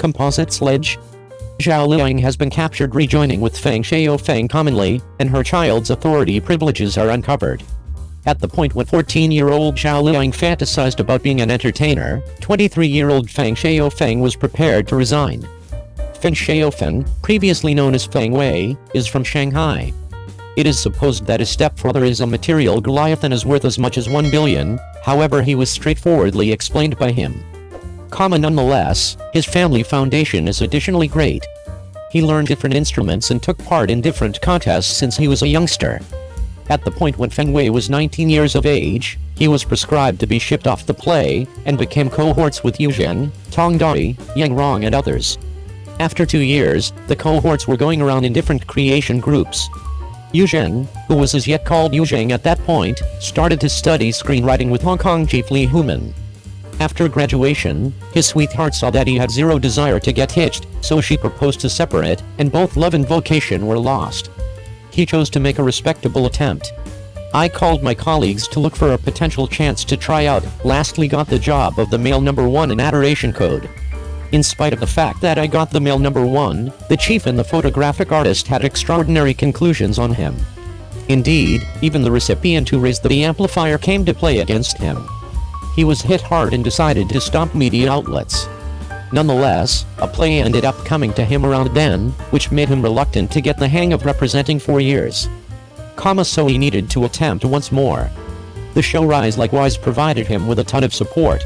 composite sledge? Zhao Liying has been captured rejoining with Feng Shaofeng commonly, and her child's authority privileges are uncovered. At the point when 14-year-old Zhao Liying fantasized about being an entertainer, 23-year-old Feng Shaofeng was prepared to resign. Feng Shaofeng, previously known as Feng Wei, is from Shanghai. It is supposed that his stepfather is a material Goliath and is worth as much as 1 billion, however he was straightforwardly explained by him. Nonetheless, his family foundation is additionally great. He learned different instruments and took part in different contests since he was a youngster. At the point when Feng Wei was 19 years of age, he was prescribed to be shipped off the play, and became cohorts with Yu Zhen, Tong Dai, Yang Rong and others. After 2 years, the cohorts were going around in different creation groups. Yu Zhen, who was as yet called Yu Zheng at that point, started to study screenwriting with Hong Kong chief Li Human. After graduation, his sweetheart saw that he had zero desire to get hitched, so she proposed to separate, and both love and vocation were lost. He chose to make a respectable attempt. I called my colleagues to look for a potential chance to try out, lastly got the job of the male number 1 in Adoration Code. In spite of the fact that I got the male number 1, the chief and the photographic artist had extraordinary conclusions on him. Indeed, even the recipient who raised the amplifier came to play against him. He was hit hard and decided to stop media outlets. Nonetheless, a play ended up coming to him around then, which made him reluctant to get the hang of representing 4 years. So he needed to attempt once more. The show Rise likewise provided him with a ton of support.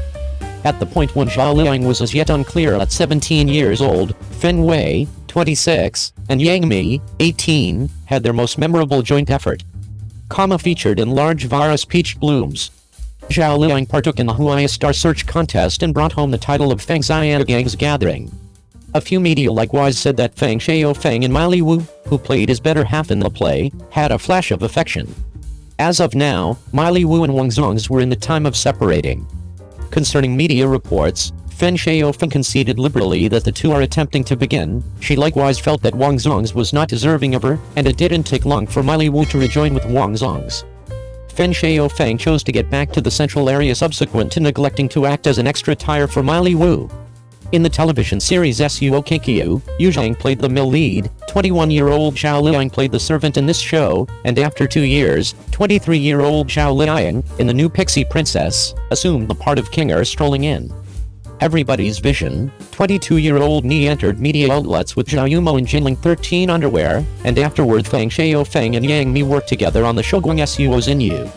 At the point when Zhao Liying was as yet unclear at 17 years old, Feng Wei, 26, and Yang Mi, 18, had their most memorable joint effort. Featured in large virus peach blooms. Zhao Liying partook in the Huai Star Search contest and brought home the title of Feng Xiang's Gathering. A few media likewise said that Feng Shaofeng and Miley Wu, who played his better half in the play, had a flash of affection. As of now, Miley Wu and Wang Zong's were in the time of separating. Concerning media reports, Feng Shaofeng conceded liberally that the two are attempting to begin. She likewise felt that Wang Zong's was not deserving of her, and it didn't take long for Miley Wu to rejoin with Wang Zong's. Feng Shaofeng chose to get back to the central area subsequent to neglecting to act as an extra tire for Miley Wu. In the television series Suo Kikyu, Yu Zheng played the male lead, 21-year-old Zhao Liang played the servant in this show, and after 2 years, 23-year-old Xiao Liang, in the new Pixie Princess, assumed the part of Kinger strolling in. Everybody's vision, 22-year-old Ni entered media outlets with Zhao Yumo in Jinling 13 underwear, and afterward Feng Shaofeng and Yang Mi worked together on the Shoguang Suo's Inu.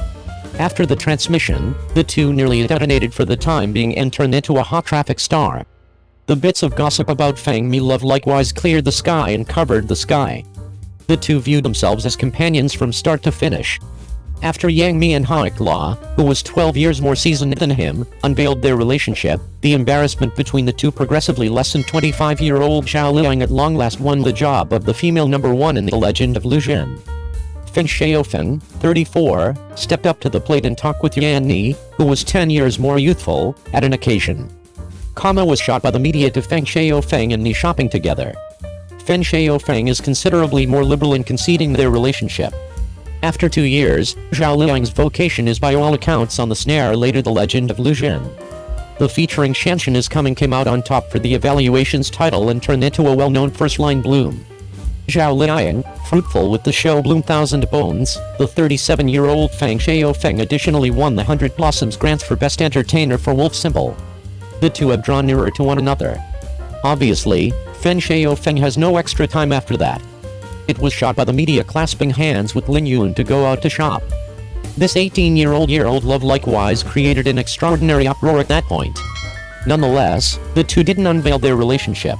After the transmission, the two nearly detonated for the time being and turned into a hot traffic star. The bits of gossip about Feng Mi love likewise cleared the sky and covered the sky. The two viewed themselves as companions from start to finish. After Yang Mi and Haik La, who was 12 years more seasoned than him, unveiled their relationship, the embarrassment between the two progressively lessened. 25-year-old Xiao Liang at long last won the job of the female number 1 in the Legend of Lu Zhen. Feng Shaofeng, 34, stepped up to the plate and talked with Yan Ni, who was 10 years more youthful, at an occasion. Was shot by the media to Feng Shaofeng and Ni shopping together. Feng Shaofeng is considerably more liberal in conceding their relationship. After 2 years, Zhao Liang's vocation is by all accounts on the snare later the Legend of Lu Zhen. The featuring Shanshan is coming came out on top for the evaluations title and turned into a well-known first-line bloom. Zhao Liang, fruitful with the show Bloom Thousand Bones, the 37-year-old Feng Shaofeng additionally won the 100 Blossoms grants for Best Entertainer for Wolf Symbol. The two have drawn nearer to one another. Obviously, Feng Shaofeng has no extra time after that. It was shot by the media clasping hands with Lin Yun to go out to shop. This 18-year-old love likewise created an extraordinary uproar at that point. Nonetheless, the two didn't unveil their relationship.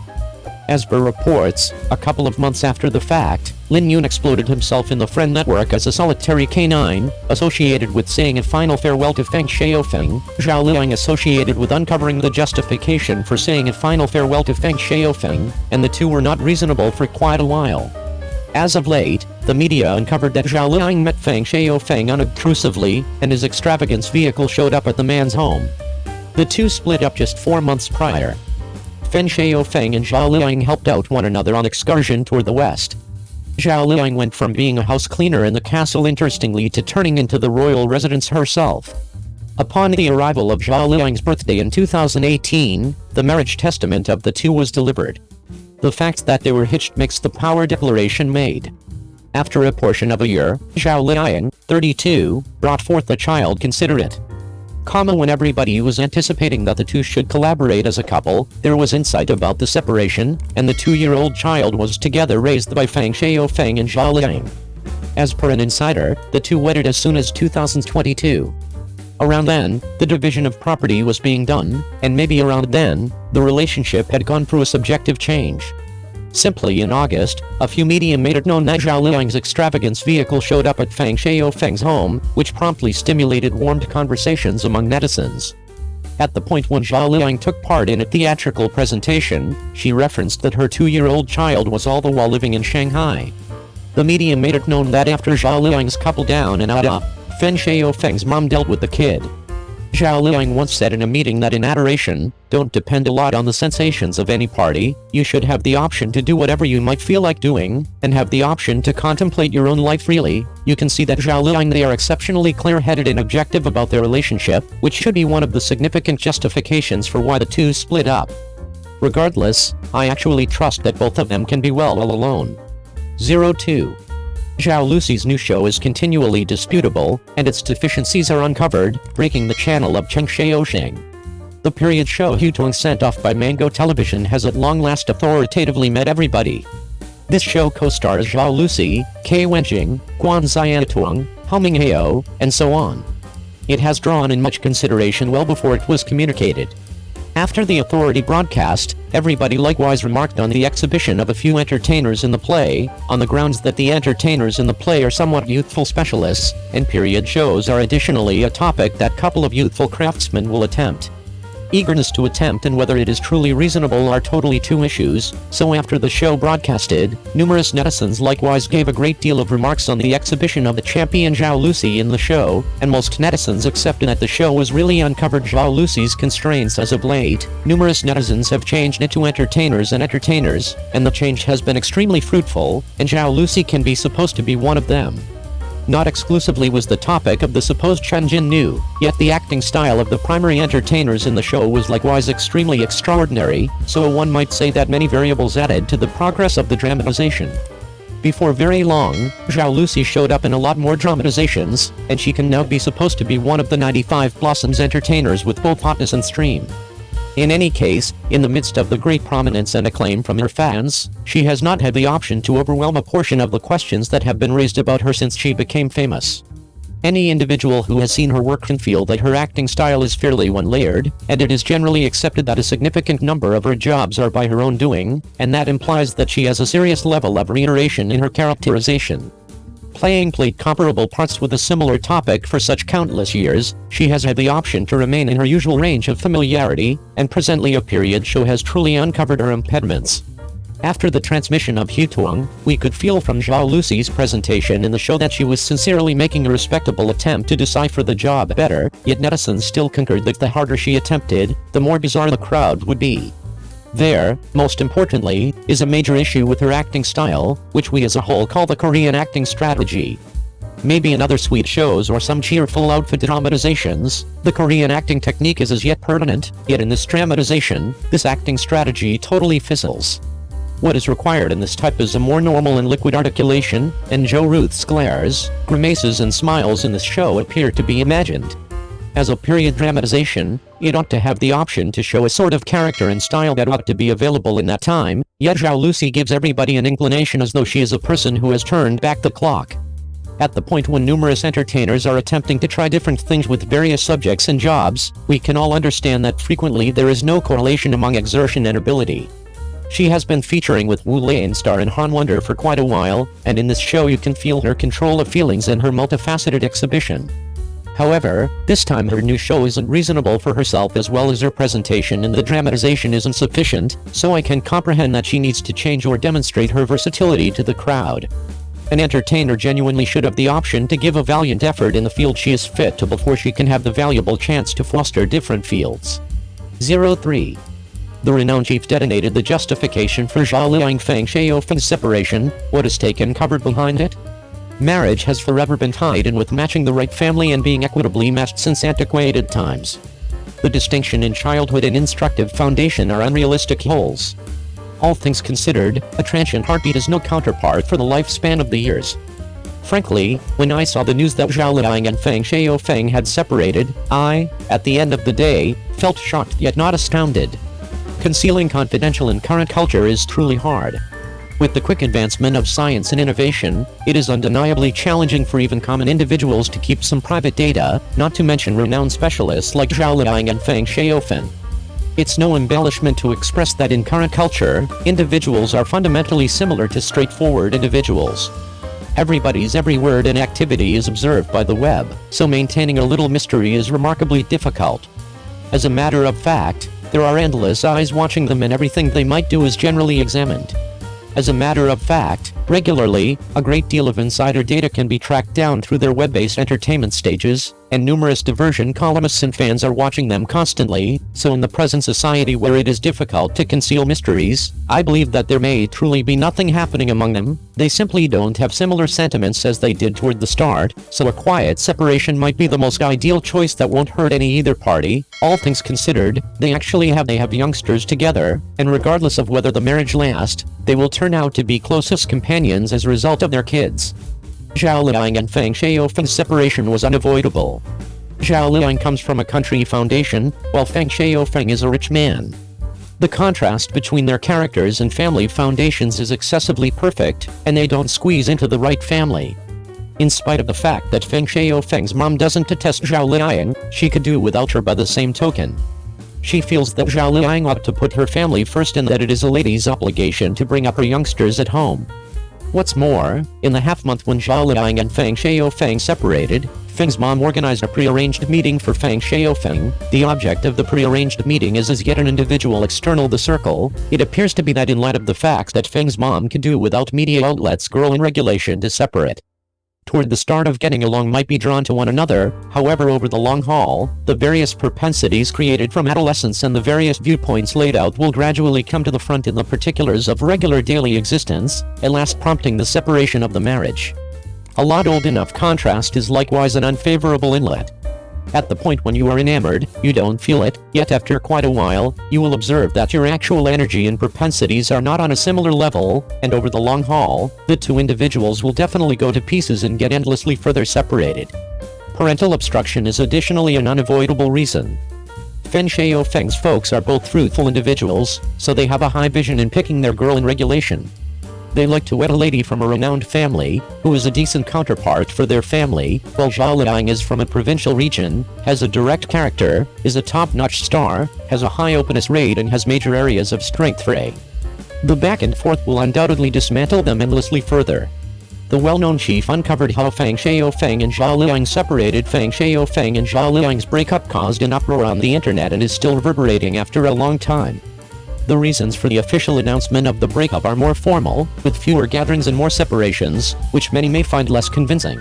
As per reports, a couple of months after the fact, Lin Yun exploded himself in the friend network as a solitary canine, associated with saying a final farewell to Feng Shaofeng. Zhao Liang associated with uncovering the justification for saying a final farewell to Feng Shaofeng, and the two were not reasonable for quite a while. As of late, the media uncovered that Zhao Liang met Feng Shaofeng unobtrusively, and his extravagance vehicle showed up at the man's home. The two split up just 4 months prior. Feng Shaofeng and Zhao Liang helped out one another on excursion toward the west. Zhao Liang went from being a house cleaner in the castle interestingly to turning into the royal residence herself. Upon the arrival of Zhao Liying's birthday in 2018, the marriage testament of the two was delivered. The fact that they were hitched makes the power declaration made. After a portion of a year, Zhao Liying, 32, brought forth a child considerate. When everybody was anticipating that the two should collaborate as a couple, there was insight about the separation, and the 2-year-old child was together raised by Feng Shaofeng and Zhao Liying. As per an insider, the two wedded as soon as 2022. Around then, the division of property was being done, and maybe around then, the relationship had gone through a subjective change. Simply in August, a few media made it known that Zhao Liying's extravagance vehicle showed up at Feng Shaofeng's home, which promptly stimulated warmed conversations among netizens. At the point when Zhao Liying took part in a theatrical presentation, she referenced that her 2-year-old child was all the while living in Shanghai. The media made it known that after Zhao Liying's couple down and out up, Feng Shaofeng's mom dealt with the kid. Zhao Liying once said in a meeting that in adoration, don't depend a lot on the sensations of any party, you should have the option to do whatever you might feel like doing, and have the option to contemplate your own life freely. You can see that Zhao Liying they are exceptionally clear-headed and objective about their relationship, which should be one of the significant justifications for why the two split up. Regardless, I actually trust that both of them can be well all alone. 02. Xiao Lucy's new show is continually disputable, and its deficiencies are uncovered, breaking the channel of Feng Shaofeng. The period show Huitong sent off by Mango Television has at long last authoritatively met everybody. This show co-stars Xiao Lucy, Kei Wenjing, Guan Xiantuang, Hao Minghao, and so on. It has drawn in much consideration well before it was communicated. After the authority broadcast, everybody likewise remarked on the exhibition of a few entertainers in the play, on the grounds that the entertainers in the play are somewhat youthful specialists, and period shows are additionally a topic that couple of youthful craftsmen will attempt. Eagerness to attempt and whether it is truly reasonable are totally two issues, so after the show broadcasted, numerous netizens likewise gave a great deal of remarks on the exhibition of the champion Xiao Lucy in the show, and most netizens accepted that the show was really uncovered Xiao Lucy's constraints as of late. Numerous netizens have changed into entertainers, and the change has been extremely fruitful, and Xiao Lucy can be supposed to be one of them. Not exclusively was the topic of the supposed Chenjin new, yet the acting style of the primary entertainers in the show was likewise extremely extraordinary, so one might say that many variables added to the progress of the dramatization. Before very long, Xiao Lucy showed up in a lot more dramatizations, and she can now be supposed to be one of the 95 Blossoms entertainers with both hotness and stream. In any case, in the midst of the great prominence and acclaim from her fans, she has not had the option to overwhelm a portion of the questions that have been raised about her since she became famous. Any individual who has seen her work can feel that her acting style is fairly one-layered, and it is generally accepted that a significant number of her jobs are by her own doing, and that implies that she has a serious level of reiteration in her characterization. Played comparable parts with a similar topic for such countless years, she has had the option to remain in her usual range of familiarity, and presently a period show has truly uncovered her impediments. After the transmission of Huitong, we could feel from Xiao Lucy's presentation in the show that she was sincerely making a respectable attempt to decipher the job better, yet netizens still concurred that the harder she attempted, the more bizarre the crowd would be. There, most importantly, is a major issue with her acting style, which we as a whole call the Korean acting strategy. Maybe in other sweet shows or some cheerful outfit dramatizations, the Korean acting technique is as yet pertinent, yet in this dramatization, this acting strategy totally fizzles. What is required in this type is a more normal and liquid articulation, and Jo Ruth's glares, grimaces and smiles in this show appear to be imagined. As a period dramatization, it ought to have the option to show a sort of character and style that ought to be available in that time, yet Xiao Lucy gives everybody an inclination as though she is a person who has turned back the clock. At the point when numerous entertainers are attempting to try different things with various subjects and jobs, we can all understand that frequently there is no correlation among exertion and ability. She has been featuring with Wu Lane star and Han Wonder for quite a while, and in this show you can feel her control of feelings and her multifaceted exhibition. However, this time her new show isn't reasonable for herself as well as her presentation and the dramatization isn't sufficient, so I can comprehend that she needs to change or demonstrate her versatility to the crowd. An entertainer genuinely should have the option to give a valiant effort in the field she is fit to before she can have the valuable chance to foster different fields. 03. The renowned chief detonated the justification for Zhao Liying Feng Shaofeng's separation. What is taken covered behind it? Marriage has forever been tied in with matching the right family and being equitably matched since antiquated times. The distinction in childhood and instructive foundation are unrealistic goals. All things considered, a transient heartbeat is no counterpart for the lifespan of the years. Frankly, when I saw the news that Zhao Liying and Feng Shaofeng had separated, I, at the end of the day, felt shocked yet not astounded. Concealing confidential in current culture is truly hard. With the quick advancement of science and innovation, it is undeniably challenging for even common individuals to keep some private data, not to mention renowned specialists like Zhao Liying and Feng Shaofeng. It's no embellishment to express that in current culture, individuals are fundamentally similar to straightforward individuals. Everybody's every word and activity is observed by the web, so maintaining a little mystery is remarkably difficult. As a matter of fact, there are endless eyes watching them and everything they might do is generally examined. As a matter of fact, regularly, a great deal of insider data can be tracked down through their web-based entertainment stages, and numerous diversion columnists and fans are watching them constantly, so in the present society where it is difficult to conceal mysteries, I believe that there may truly be nothing happening among them. They simply don't have similar sentiments as they did toward the start, so a quiet separation might be the most ideal choice that won't hurt either party. All things considered, they have youngsters together, and regardless of whether the marriage lasts, they will turn out to be closest companions as a result of their kids. Zhao Liying and Feng Shaofeng's separation was unavoidable. Zhao Liying comes from a country foundation, while Feng Shaofeng is a rich man. The contrast between their characters and family foundations is excessively perfect, and they don't squeeze into the right family. In spite of the fact that Feng Shaofeng's mom doesn't detest Zhao Liying, she could do without her by the same token. She feels that Zhao Liying ought to put her family first and that it is a lady's obligation to bring up her youngsters at home. What's more, in the half-month when Zhao Liying and Feng Shaofeng separated, Feng's mom organized a pre-arranged meeting for Feng Shaofeng. The object of the pre-arranged meeting is as yet an individual external the circle. It appears to be that in light of the fact that Feng's mom could do without media outlets girl in regulation to separate. Toward the start of getting along might be drawn to one another, however over the long haul, the various propensities created from adolescence and the various viewpoints laid out will gradually come to the front in the particulars of regular daily existence, at last prompting the separation of the marriage. A lot old enough contrast is likewise an unfavorable inlet. At the point when you are enamored, you don't feel it, yet after quite a while, you will observe that your actual energy and propensities are not on a similar level, and over the long haul, the two individuals will definitely go to pieces and get endlessly further separated. Parental obstruction is additionally an unavoidable reason. Feng Shaofeng's folks are both truthful individuals, so they have a high vision in picking their girl in regulation. They like to wed a lady from a renowned family, who is a decent counterpart for their family, while Zhao Liying is from a provincial region, has a direct character, is a top-notch star, has a high openness rate and has major areas of strength for A. The back and forth will undoubtedly dismantle them endlessly further. The well-known chief uncovered how Feng Shaofeng and Zhao Liying separated. Feng Shaofeng and Zhao Liying's breakup caused an uproar on the internet and is still reverberating after a long time. The reasons for the official announcement of the breakup are more formal, with fewer gatherings and more separations, which many may find less convincing.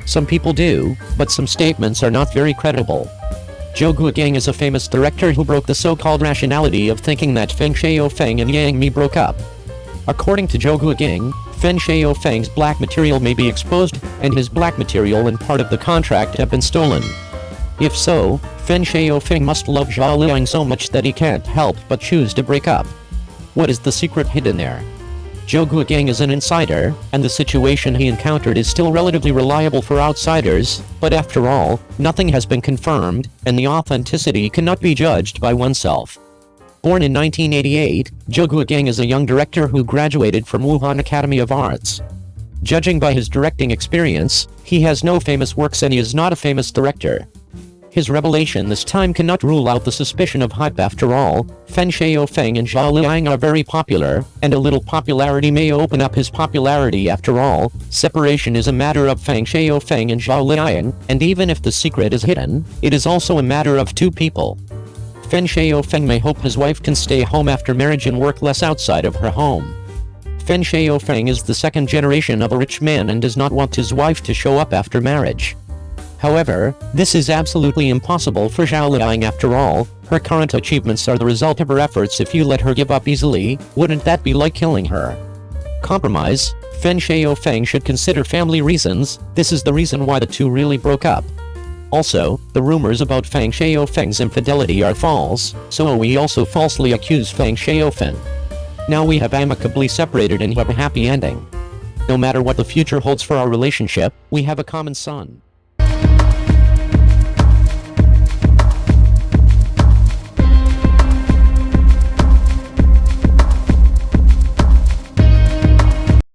Some people do, but some statements are not very credible. Zhou Guogang is a famous director who broke the so-called rationality of thinking that Feng Shaofeng and Yang Mi broke up. According to Zhou Guogang, Feng Shaofeng's black material may be exposed, and his black material and part of the contract have been stolen. If so, Feng Shaofeng must love Zhao Liying so much that he can't help but choose to break up. What is the secret hidden there? Zhou Guogang is an insider, and the situation he encountered is still relatively reliable for outsiders, but after all, nothing has been confirmed, and the authenticity cannot be judged by oneself. Born in 1988, Zhou Guogang is a young director who graduated from Wuhan Academy of Arts. Judging by his directing experience, he has no famous works and he is not a famous director. His revelation this time cannot rule out the suspicion of hype. After all, Feng Shaofeng and Zhao Liying are very popular, and a little popularity may open up his popularity. After all, separation is a matter of Feng Shaofeng and Zhao Liying, and even if the secret is hidden, it is also a matter of two people. Feng Shaofeng may hope his wife can stay home after marriage and work less outside of her home. Feng Shaofeng is the second generation of a rich man and does not want his wife to show up after marriage. However, this is absolutely impossible for Zhao Liying. After all, her current achievements are the result of her efforts. If you let her give up easily, wouldn't that be like killing her? Compromise. Feng Shaofeng should consider family reasons. This is the reason why the two really broke up. Also, the rumors about Feng Shaofeng's infidelity are false, so we also falsely accuse Feng Shaofeng. Now we have amicably separated and have a happy ending. No matter what the future holds for our relationship, we have a common son.